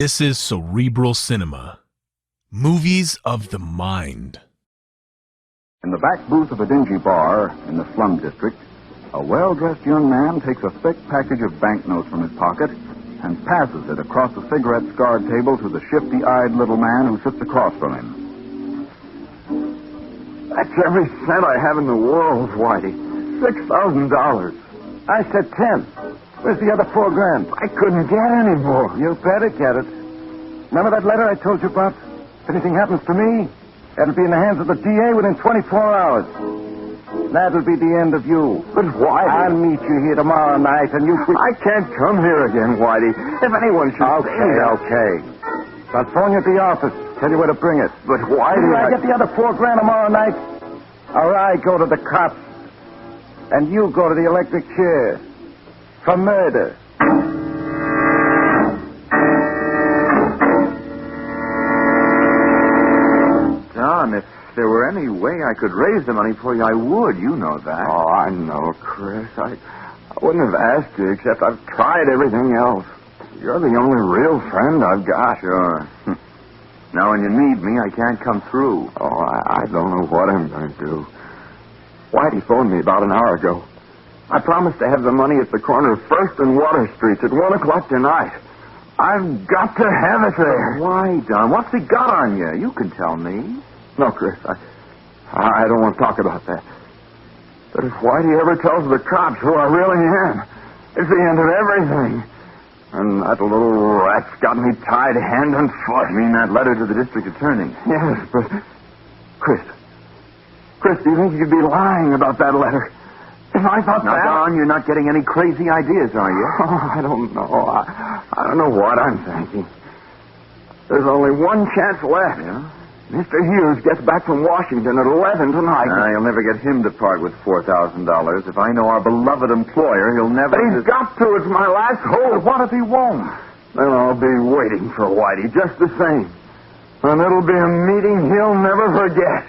This is Cerebral Cinema. Movies of the mind. In the back booth of a dingy bar in the slum district, a well-dressed young man takes a thick package of banknotes from his pocket and passes it across the cigarette-scarred table to the shifty-eyed little man who sits across from him. That's every cent I have in the world, Whitey. $6,000. I said 10. Where's the other $4,000? I couldn't get any more. You better get it. Remember that letter I told you about? If anything happens to me, that'll be in the hands of the DA within 24 hours. That'll be the end of you. But Whitey... I'll meet you here tomorrow night, and you... I can't come here again, Whitey. If anyone should... Okay. I'll phone you at the office. Tell you where to bring it. But Whitey... Either I get the other $4,000 tomorrow night, or I go to the cops, and you go to the electric chair for murder. Don, if there were any way I could raise the money for you, I would. You know that. Oh, I know, Chris. I wouldn't have asked you, except I've tried everything else. You're the only real friend I've got. Sure. Now when you need me, I can't come through. Oh, I don't know what I'm going to do. Whitey phoned me about an hour ago. I promised to have the money at the corner of 1st and Water Streets at 1 o'clock tonight. I've got to have it there. Why, Don? What's he got on you? You can tell me. No, Chris, I don't want to talk about that. But if Whitey ever tells the cops who I really am, it's the end of everything. And that little rat's got me tied hand and foot. You mean that letter to the district attorney? Yes, but... Chris, do you think you could be lying about that letter? If I thought now, that... Don, you're not getting any crazy ideas, are you? Oh, I don't know. I don't know what I'm thinking. There's only one chance left. Yeah? Mr. Hughes gets back from Washington at 11 tonight. You'll never get him to part with $4,000. If I know our beloved employer, he'll never... But he's got to. It's my last hope. What if he won't? Then I'll be waiting for Whitey just the same. And it'll be a meeting he'll never forget.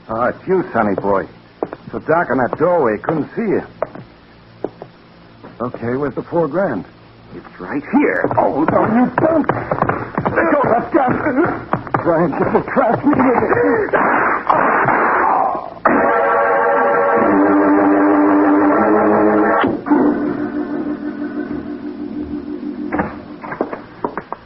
Oh, it's you, sonny boy. So dark in that doorway, couldn't see you. Okay, where's the $4,000? It's right here. Oh, no, you don't. Let go of that gun. Brian, just will trap me with it.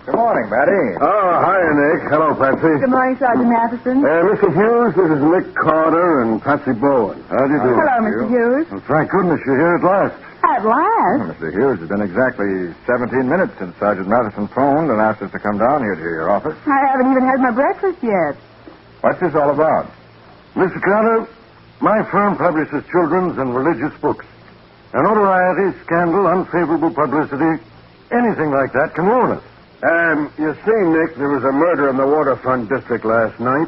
Good morning, Matty. Oh, hi, Nick. Hello, Patsy. Good morning, Sergeant Matheson. Mr. Hughes, this is Nick Carter and Patsy Bowen. How do you do? Hello, Mr. Hughes. Well, thank goodness you're here at last. At last? Mr. Hughes, it's been exactly 17 minutes since Sergeant Matheson phoned and asked us to come down here to your office. I haven't even had my breakfast yet. What's this all about? Mr. Carter, my firm publishes children's and religious books. And notoriety, scandal, unfavorable publicity, anything like that can ruin us. You see, Nick, there was a murder in the waterfront district last night.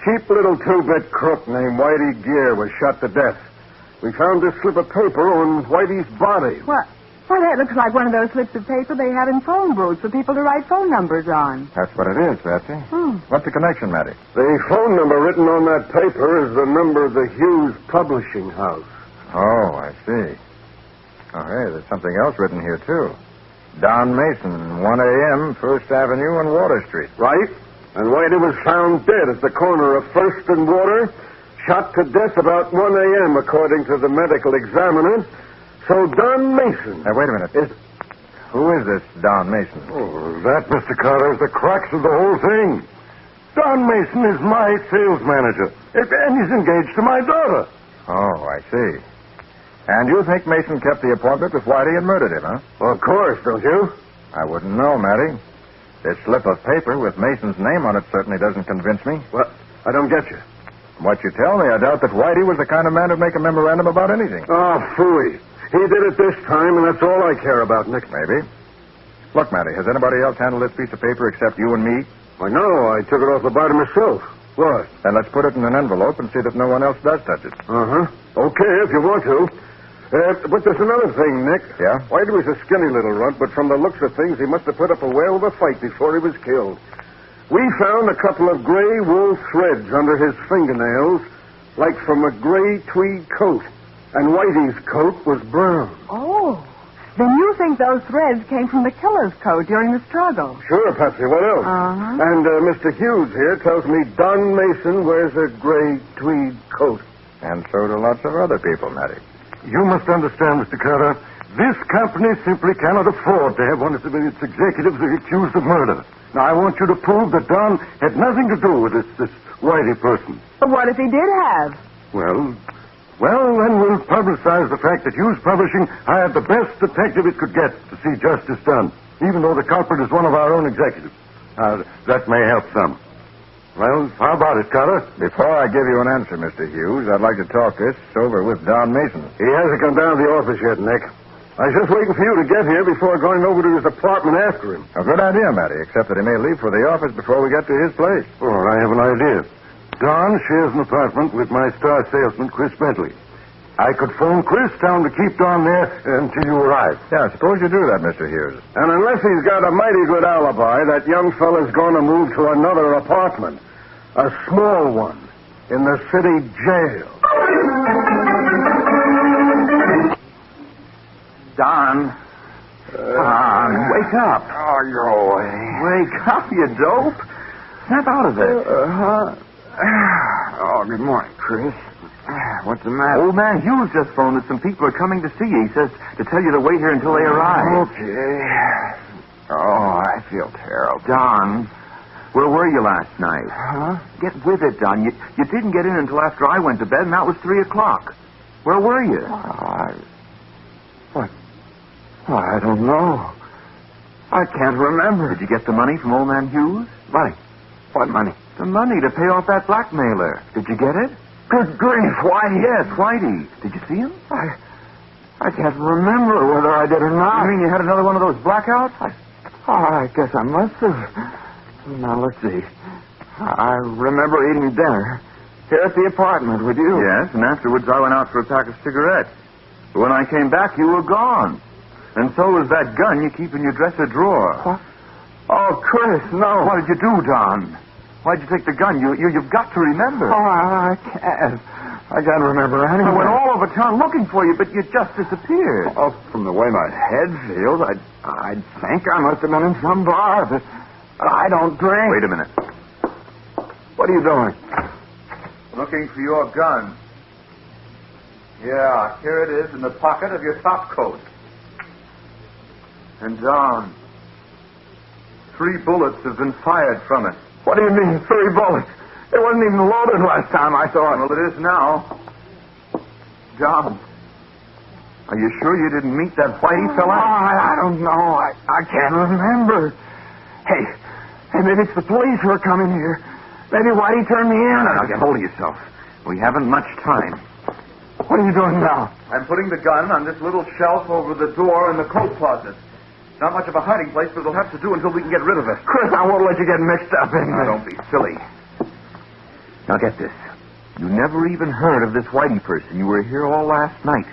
Cheap little two-bit crook named Whitey Gear was shot to death. We found this slip of paper on Whitey's body. What? Why, that looks like one of those slips of paper they have in phone booths for people to write phone numbers on. That's what it is, Patsy. What's the connection, Matty? The phone number written on that paper is the number of the Hughes Publishing House. Oh, I see. Oh, hey, there's something else written here, too. Don Mason, 1 a.m., 1st Avenue and Water Street. Right. And Whitey was found dead at the corner of 1st and Water, shot to death about 1 a.m., according to the medical examiner. So Don Mason... Now, wait a minute. Who is this Don Mason? Oh, that, Mr. Carter, is the crux of the whole thing. Don Mason is my sales manager, and he's engaged to my daughter. Oh, I see. And you think Mason kept the appointment with Whitey and murdered him, huh? Well, of course, don't you? I wouldn't know, Matty. This slip of paper with Mason's name on it certainly doesn't convince me. Well, I don't get you. From what you tell me, I doubt that Whitey was the kind of man to make a memorandum about anything. Oh, phooey. He did it this time, and that's all I care about, Nick. Maybe. Look, Matty, has anybody else handled this piece of paper except you and me? I know. I took it off the bottom myself. What? Then let's put it in an envelope and see that no one else does touch it. Uh-huh. Okay, if you want to. But there's another thing, Nick. Yeah? Whitey was a skinny little runt, but from the looks of things, he must have put up a whale of a fight before he was killed. We found a couple of gray wool threads under his fingernails, like from a gray tweed coat. And Whitey's coat was brown. Oh. Then you think those threads came from the killer's coat during the struggle? Sure, Patsy, what else? Uh-huh. And Mr. Hughes here tells me Don Mason wears a gray tweed coat. And so do lots of other people, Matty. You must understand, Mr. Carter, this company simply cannot afford to have one of its executives accused of murder. Now, I want you to prove that Don had nothing to do with this Whitey person. But what if he did have? Well, then we'll publicize the fact that Hughes Publishing hired the best detective it could get to see justice done, even though the culprit is one of our own executives. That may help some. Well, how about it, Carter? Before I give you an answer, Mr. Hughes, I'd like to talk this over with Don Mason. He hasn't come down to the office yet, Nick. I was just waiting for you to get here before going over to his apartment after him. A good idea, Matty, except that he may leave for the office before we get to his place. Oh, I have an idea. Don shares an apartment with my star salesman, Chris Bentley. I could phone Chris down to keep Don there until you arrive. Yeah, suppose you do that, Mr. Hughes. And unless he's got a mighty good alibi, that young fella's going to move to another apartment. A small one. In the city jail. Don. Don, wake up. Oh, go away. Wake up, you dope. Snap out of it. Oh, good morning, Chris. What's the matter? Old man Hughes just phoned that some people are coming to see you. He says to tell you to wait here until they arrive. Okay. Oh, I feel terrible. Don, where were you last night? Huh? Get with it, Don. You didn't get in until after I went to bed, and that was 3 o'clock. Where were you? What? I don't know. I can't remember. Did you get the money from old man Hughes? Money? What money? The money to pay off that blackmailer. Did you get it? Good grief, Whitey. Yes, Whitey. Did you see him? I can't remember whether I did or not. You mean you had another one of those blackouts? I guess I must have. Now, let's see. I remember eating dinner here at the apartment with you. Yes, and afterwards I went out for a pack of cigarettes. But when I came back, you were gone. And so was that gun you keep in your dresser drawer. What? Oh, Chris, no. What did you do, Don? Why'd you take the gun? You've got to remember. Oh, I can't. I can't remember anything. I went all over town looking for you, but you just disappeared. Oh, from the way my head feels, I'd think I must have been in some bar, but I don't drink. Wait a minute. What are you doing? Looking for your gun. Yeah, here it is in the pocket of your top coat. And Don, 3 bullets have been fired from it. What do you mean, 3 bullets? It wasn't even loaded last time I saw it. Well, it is now. Don, are you sure you didn't meet that Whitey fella? I don't know. I can't remember. Hey, maybe it's the police who are coming here. Maybe Whitey turned me in. Now, get hold of yourself. We haven't much time. What are you doing now? I'm putting the gun on this little shelf over the door in the coat closet. Not much of a hiding place, but it'll have to do until we can get rid of it. Chris, I won't let you get mixed up in Now, this. don't be silly. Now, get this. You never even heard of this Whitey person. You were here all last night.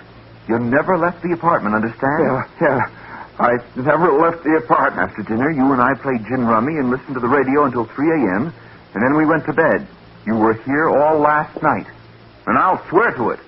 You never left the apartment, understand? Yeah. I never left the apartment. After dinner, you and I played gin rummy and listened to the radio until 3 a.m., and then we went to bed. You were here all last night. And I'll swear to it.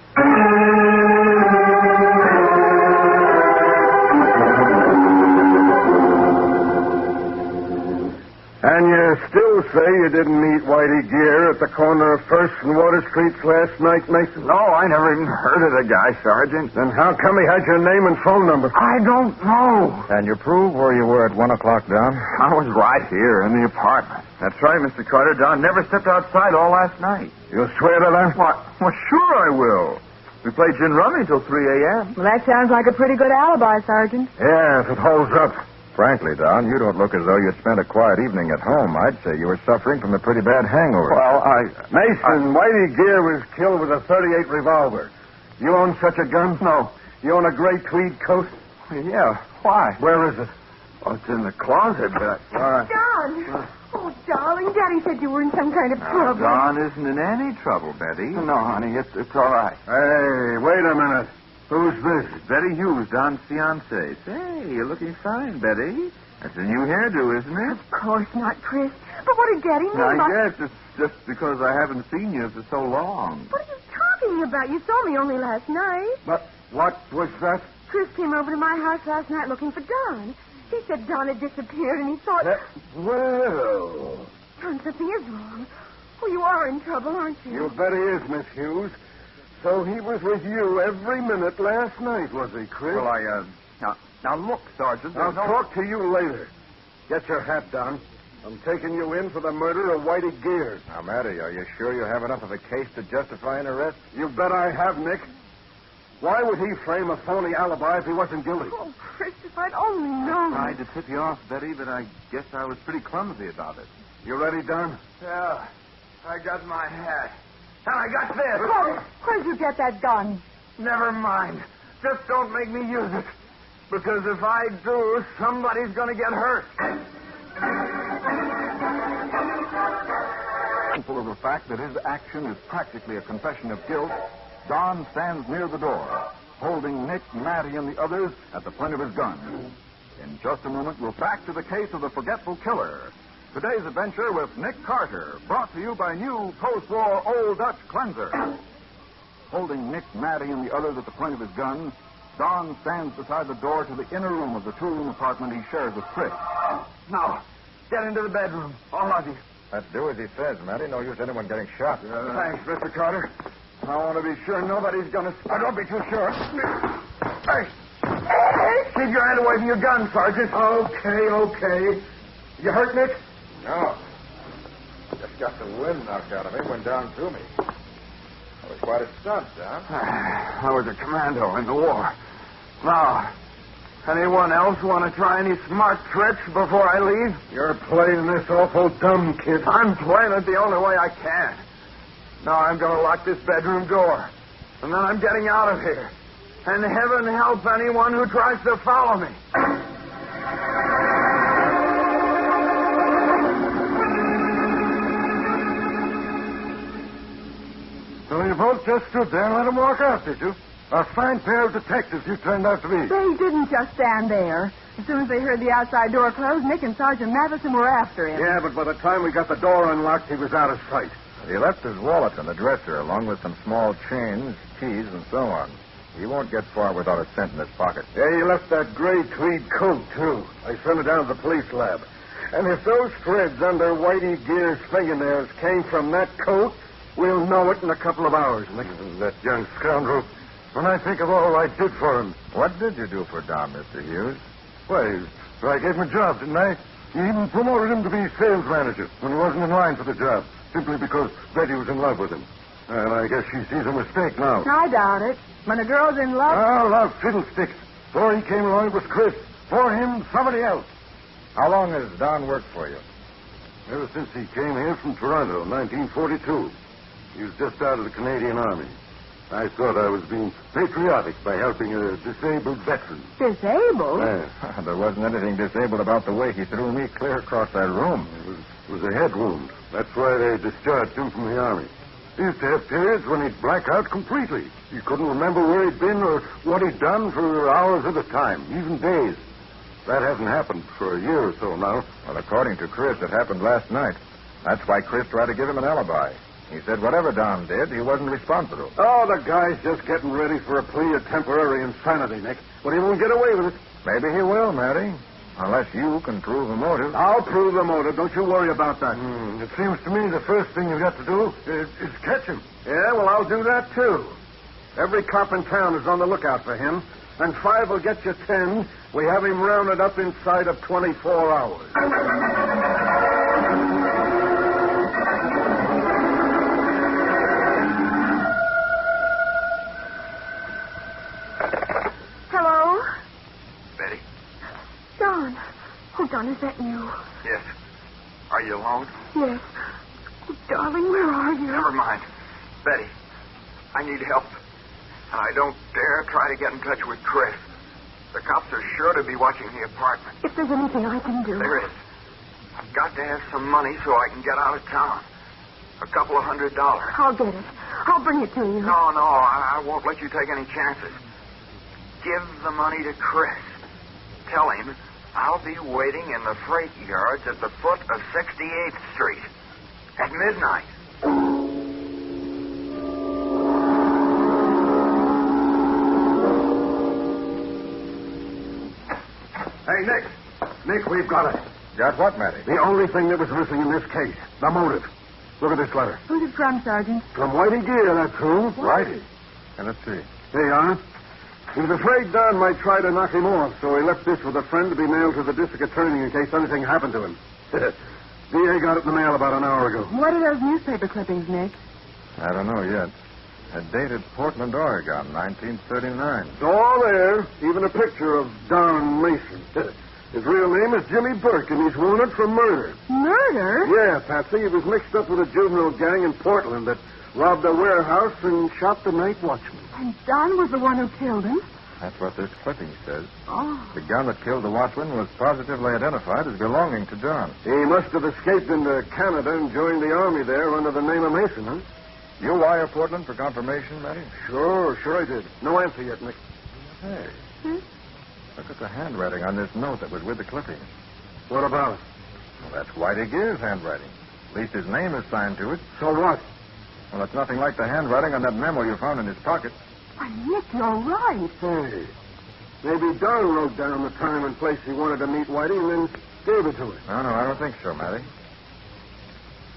And you still say you didn't meet Whitey Gear at the corner of 1st and Water Streets last night, Mason? No, I never even heard of the guy, Sergeant. Then how come he had your name and phone number? I don't know. And you prove where you were at 1 o'clock, Don? I was right here in the apartment. That's right, Mr. Carter. Don never stepped outside all last night. You swear to that? What? Well, sure I will. We played gin rummy until 3 a.m. Well, that sounds like a pretty good alibi, Sergeant. Yeah, if it holds up. Frankly, Don, you don't look as though you'd spent a quiet evening at home. I'd say you were suffering from a pretty bad hangover. Well, Mason, Whitey Gear was killed with a .38 revolver. You own such a gun? No. You own a gray tweed coat? Yeah, why? Where is it? Oh, it's in the closet, but... All right. Don! Oh, darling, Daddy said you were in some kind of trouble. Don isn't in any trouble, Betty. No, honey, it's all right. Hey, wait a minute. Who's this? Betty Hughes, Don's fiancée. Say, you're looking fine, Betty. That's a new hairdo, isn't it? Of course not, Chris. But what did Daddy mean by... I guess it's just because I haven't seen you for so long. What are you talking about? You saw me only last night. But what was that? Chris came over to my house last night looking for Don. He said Don had disappeared, and he thought... Well... Don, something is wrong. Oh, you are in trouble, aren't you? You bet he is, Miss Hughes. So he was with you every minute last night, was he, Chris? Well, Now, look, Sergeant. I'll talk to you later. Get your hat down. I'm taking you in for the murder of Whitey Gear. Now, Matty, are you sure you have enough of a case to justify an arrest? You bet I have, Nick. Why would he frame a phony alibi if he wasn't guilty? Oh, Chris, if I'd only known. I tried to tip you off, Betty, but I guess I was pretty clumsy about it. You ready, Don? Yeah. I got my hat. And I got this. Oh, where'd you get that gun? Never mind. Just don't make me use it. Because if I do, somebody's going to get hurt. Full of the fact that his action is practically a confession of guilt, Don stands near the door, holding Nick, Matty, and the others at the point of his gun. In just a moment, we'll back to the case of the Forgetful Killer. Today's adventure with Nick Carter, brought to you by new post-war Old Dutch Cleanser. Holding Nick, Matty, and the others at the point of his gun, Don stands beside the door to the inner room of the two-room apartment he shares with Chris. Now, get into the bedroom, all of you. Let's do as he says, Matty. No use anyone getting shot. Thanks, Mr. Carter. I want to be sure nobody's going to... Don't be too sure. Hey! Keep your hand away from your gun, Sergeant. Okay. You hurt, Nick? No. Just got the wind knocked out of me, went down through me. That was quite a stunt, Don. I was a commando in the war. Now, anyone else want to try any smart tricks before I leave? You're playing this awful dumb, kid. I'm playing it the only way I can. Now I'm going to lock this bedroom door. And then I'm getting out of here. And heaven help anyone who tries to follow me. So you both just stood there and let him walk out, did you? A fine pair of detectives you turned out to be. They didn't just stand there. As soon as they heard the outside door close, Nick and Sergeant Matheson were after him. Yeah, but by the time we got the door unlocked, he was out of sight. He left his wallet in the dresser, along with some small change, keys, and so on. He won't get far without a cent in his pocket. Yeah, he left that gray tweed coat, too. I sent it down to the police lab. And if those threads under Whitey Gear's fingernails came from that coat, we'll know it in a couple of hours, Nick. That young scoundrel. When I think of all I did for him. What did you do for Don, Mr. Hughes? Why, I gave him a job, didn't I? He even promoted him to be sales manager when he wasn't in line for the job, simply because Betty was in love with him. And I guess she sees a mistake now. I doubt it. When a girl's in love... Oh, love fiddlesticks. Before he came along, it was Chris. For him, somebody else. How long has Don worked for you? Ever since he came here from Toronto in 1942. He was just out of the Canadian Army. I thought I was being patriotic by helping a disabled veteran. Disabled? Yeah. There wasn't anything disabled about the way he threw me clear across that room. It was a head wound. That's why they discharged him from the Army. He used to have periods when he'd black out completely. He couldn't remember where he'd been or what he'd done for hours at a time, even days. That hasn't happened for a year or so now. Well, according to Chris, it happened last night. That's why Chris tried to give him an alibi. He said whatever Don did, he wasn't responsible. Oh, the guy's just getting ready for a plea of temporary insanity, Nick. But he won't get away with it. Maybe he will, Matty. Unless you can prove a motive. I'll prove the motive. Don't you worry about that. It seems to me the first thing you've got to do is catch him. Yeah, well, I'll do that, too. Every cop in town is on the lookout for him. And 5 will get you 10. We have him rounded up inside of 24 hours. Hello? Betty? Don. Oh, Don, is that you? Yes. Are you alone? Yes. Oh, darling, where are you? Never mind. Betty, I need help. And I don't dare try to get in touch with Chris. The cops are sure to be watching the apartment. If there's anything I can do. There is. I've got to have some money so I can get out of town. $200. I'll get it. I'll bring it to you. No, I won't let you take any chances. give the money to Chris. Tell him I'll be waiting in the freight yards at the foot of 68th Street at midnight. Hey, Nick. Nick, we've got it. Got what, Matty? The only thing that was missing in this case. The motive. Look at this letter. Who's it from, Sergeant? From Whitey Gear, that's who. Whitey. And let's see. Here you are. He was afraid Don might try to knock him off, so he left this with a friend to be mailed to the district attorney in case anything happened to him. DA got it in the mail about an hour ago. What are those newspaper clippings, Nick? I don't know yet. Dated Portland, Oregon, 1939. It's all there, even a picture of Don Mason. His real name is Jimmy Burke, and he's wanted for murder. Murder? Yeah, Patsy. He was mixed up with a juvenile gang in Portland that robbed a warehouse and shot the night watchman. And Don was the one who killed him? That's what this clipping says. Oh. The gun that killed the watchman was positively identified as belonging to Don. He must have escaped into Canada and joined the army there under the name of Mason, huh? You wire Portland for confirmation, Matty? Sure I did. No answer yet, Nick. Hey, Hmm? look at the handwriting on this note that was with the clipping. What about it? Well, that's Whitey Gear's handwriting. At least his name is signed to it. So what? Well, it's nothing like the handwriting on that memo you found in his pocket. Why, Nick, you're right. Hey, maybe Don wrote down the time and place he wanted to meet Whitey and then gave it to him. No, I don't think so, Matty.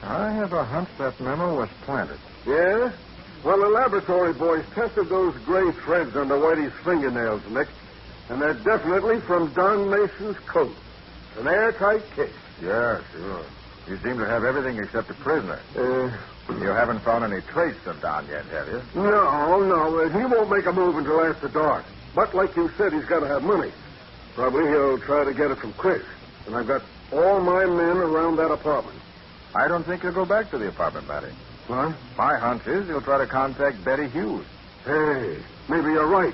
I have a hunch that memo was planted. Yeah? Well, the laboratory boys tested those gray threads under Whitey's fingernails, Nick, and they're definitely from Don Mason's coat. An airtight case. Yeah, sure. You seem to have everything except a prisoner. You haven't found any trace of Don yet, have you? No. He won't make a move until after dark. But like you said, he's got to have money. Probably he'll try to get it from Chris. And I've got all my men around that apartment. I don't think he'll go back to the apartment, Matty. What? My hunch is he'll try to contact Betty Hughes. Hey, maybe you're right.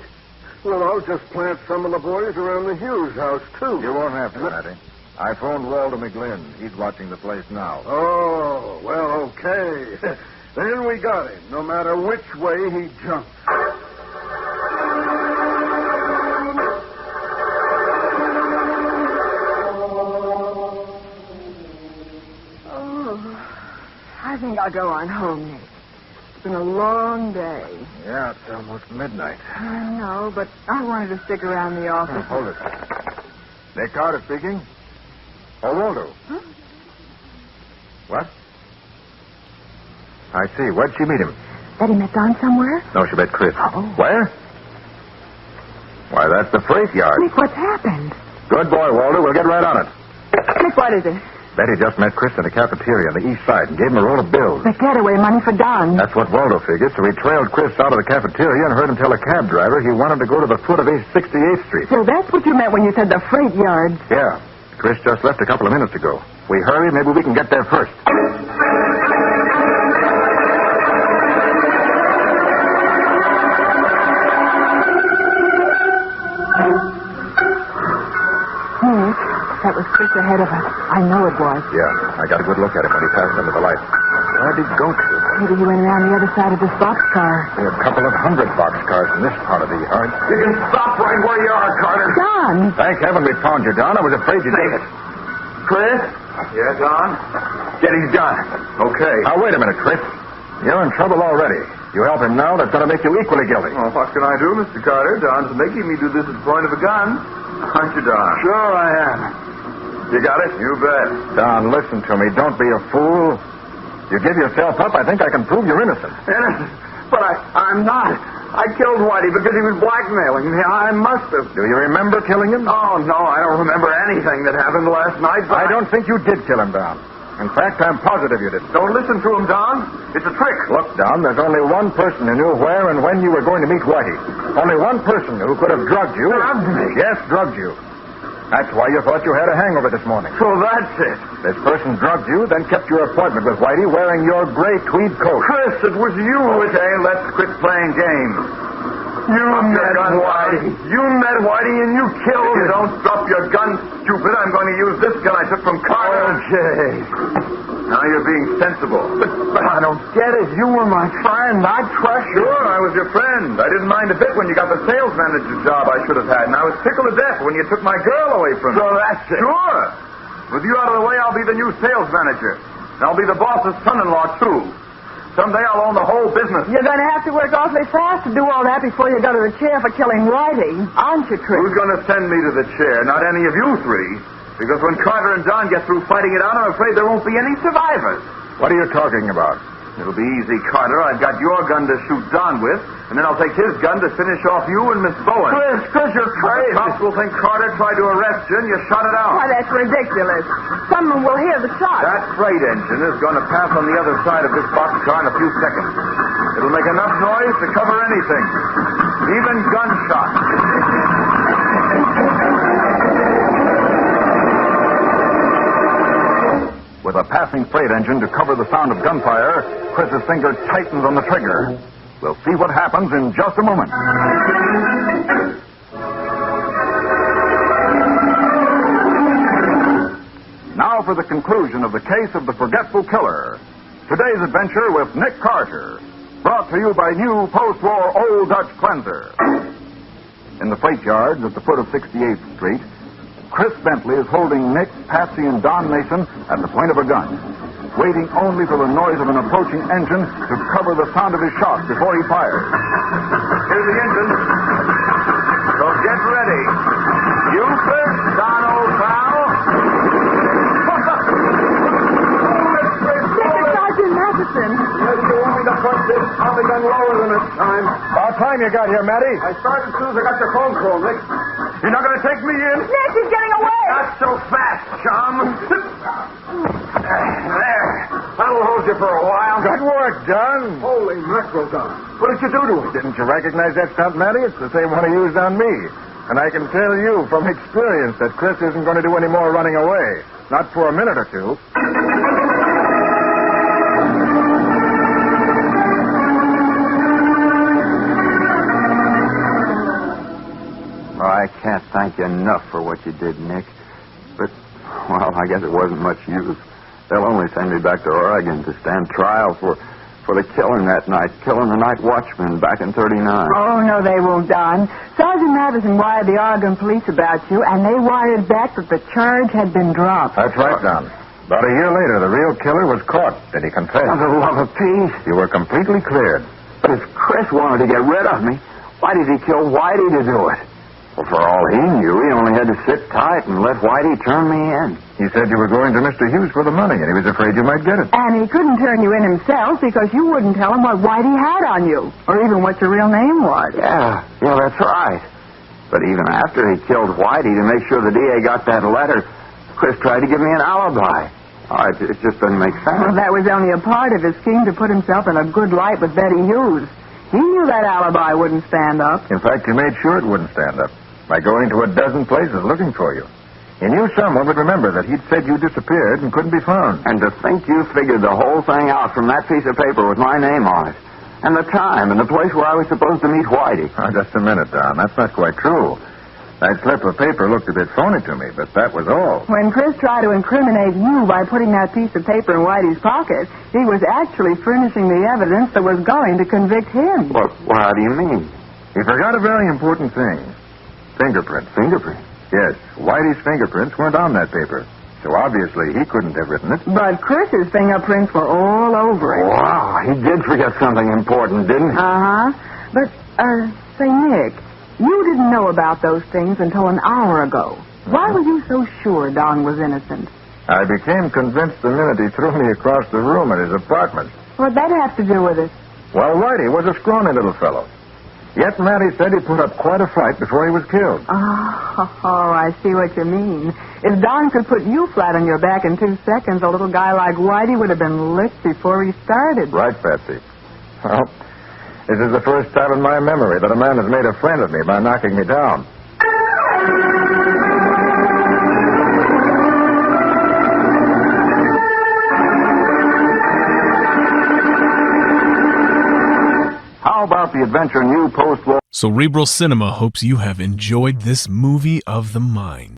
Well, I'll just plant some of the boys around the Hughes house, too. You won't have to, Matty. I phoned Walter McGlynn. He's watching the place now. Oh, well, okay. Then we got him, no matter which way he jumps. Oh, I think I'll go on home, Nick. It's been a long day. Yeah, it's almost midnight. I know, but I wanted to stick around the office. Hold it. Nick Carter speaking. Oh, Waldo. Huh? What? I see. Where'd she meet him? Betty met Don somewhere? No, she met Chris. Oh. Where? Why, that's the freight yard. Nick, what's happened? Good boy, Waldo. We'll get right on it. Nick, what is it? Betty just met Chris in the cafeteria on the east side and gave him a roll of bills. The getaway money for Don. That's what Waldo figured, so he trailed Chris out of the cafeteria and heard him tell a cab driver he wanted to go to the foot of East 68th Street. So that's what you meant when you said the freight yard. Yeah. Chris just left a couple of minutes ago. We hurry, maybe we can get there first. That was Chris ahead of us. I know it was. Yeah, I got a good look at him when he passed under the light. Where'd he go to? Maybe he went around the other side of this boxcar. There are a couple of 100 boxcars in this part of the yard. You can stop right where you are, Carter. Don! Thank heaven we found you, Don. I was afraid you'd Say it. Chris? Yeah, Don? Get his gun. Okay. Now, wait a minute, Chris. You're in trouble already. You help him now, that's going to make you equally guilty. Well, what can I do, Mr. Carter? Don's making me do this at the point of a gun. Aren't you, Don? Sure I am. You got it? You bet. Don, listen to me. Don't be a fool. You give yourself up, I think I can prove you're innocent. Innocent? But I'm not. I killed Whitey because he was blackmailing me. I must have. Do you remember killing him? Oh, no, I don't remember anything that happened last night. But I don't think you did kill him, Don. In fact, I'm positive you didn't. Don't listen to him, Don. It's a trick. Look, Don, there's only one person who knew where and when you were going to meet Whitey. Only one person who could have drugged you. Drugged me? Yes, drugged you. That's why you thought you had a hangover this morning. So that's it. This person drugged you, then kept your appointment with Whitey wearing your gray tweed coat. Chris, it was you. Okay, let's quit playing games. You met Whitey. You met Whitey and you killed him. If you don't drop your gun, stupid, I'm going to use this gun I took from Carter. Okay. Now you're being sensible. But I don't get it. You were my friend. I trust you. Sure, I was your friend. I didn't mind a bit when you got the sales manager's job I should have had, and I was tickled to death when you took my girl away from me. So that's it. Sure. With you out of the way, I'll be the new sales manager. And I'll be the boss's son-in-law, too. Someday I'll own the whole business. You're going to have to work awfully fast to do all that before you go to the chair for killing Whitey, aren't you, Chris? Who's going to send me to the chair? Not any of you three. Because when Carter and Don get through fighting it out, I'm afraid there won't be any survivors. What are you talking about? It'll be easy, Carter. I've got your gun to shoot Don with, and then I'll take his gun to finish off you and Miss Bowen. Chris, you're crazy. The cops will think Carter tried to arrest you and you shot it out. Why, that's ridiculous. Someone will hear the shot. That freight engine is going to pass on the other side of this boxcar in a few seconds. It'll make enough noise to cover anything, even gunshots. With a passing freight engine to cover the sound of gunfire, Chris's finger tightens on the trigger. We'll see what happens in just a moment. Now for the conclusion of the case of the Forgetful Killer. Today's adventure with Nick Carter. Brought to you by new post-war Old Dutch Cleanser. In the freight yards at the foot of 68th Street, Chris Bentley is holding Nick, Patsy, and Don Mason at the point of a gun, waiting only for the noise of an approaching engine to cover the sound of his shot before he fires. Here's the engine. So get ready. You first, Don, old pal. Sergeant Matheson. Yes, you want me to punch this Tommy gun lower than this time. About time you got here, Matty. I started as soon as I got your phone call, Nick. You're not going to take me in? Nick, he's getting away. Not so fast, chum. There. That'll hold you for a while. Good work, Don. Holy mackerel, Don. What did you do to him? Didn't you recognize that stunt, Matty? It's the same one he used on me. And I can tell you from experience that Chris isn't going to do any more running away. Not for a minute or two. I can't thank you enough for what you did, Nick. But, well, I guess it wasn't much use. They'll only send me back to Oregon to stand trial for the killing that night, killing the night watchman back in 39. Oh, no, they won't, Don. Sergeant Matheson wired the Oregon police about you, and they wired back that the charge had been dropped. That's right, Don. About a year later, the real killer was caught. Did he confess? For the love of peace. You were completely cleared. But if Chris wanted to get rid of me, why did he kill Whitey to do it? Well, for all he knew, he only had to sit tight and let Whitey turn me in. He said you were going to Mr. Hughes for the money, and he was afraid you might get it. And he couldn't turn you in himself because you wouldn't tell him what Whitey had on you, or even what your real name was. Yeah, that's right. But even after he killed Whitey, to make sure the DA got that letter, Chris tried to give me an alibi. Oh, it just doesn't make sense. Well, that was only a part of his scheme to put himself in a good light with Betty Hughes. He knew that alibi wouldn't stand up. In fact, he made sure it wouldn't stand up by going to a dozen places looking for you. He knew someone would remember that he'd said you disappeared and couldn't be found. And to think you figured the whole thing out from that piece of paper with my name on it. And the time and the place where I was supposed to meet Whitey. Oh, just a minute, Don. That's not quite true. That slip of paper looked a bit phony to me, but that was all. When Chris tried to incriminate you by putting that piece of paper in Whitey's pocket, he was actually furnishing the evidence that was going to convict him. Well, how do you mean? He forgot a very important thing. Fingerprints. Fingerprints? Yes, Whitey's fingerprints weren't on that paper. So obviously he couldn't have written it. But Chris's fingerprints were all over it. Wow, he did forget something important, didn't he? Uh-huh. But, say, Nick, you didn't know about those things until an hour ago. Why were you so sure Don was innocent? I became convinced the minute he threw me across the room at his apartment. What'd that have to do with it? Well, Whitey was a scrawny little fellow. Yet Matty said he put up quite a fight before he was killed. Oh, I see what you mean. If Don could put you flat on your back in 2 seconds, a little guy like Whitey would have been licked before he started. Right, Patsy. Well, this is the first time in my memory that a man has made a friend of me by knocking me down. How about the adventure new post-war? Cerebral Cinema hopes you have enjoyed this movie of the mind.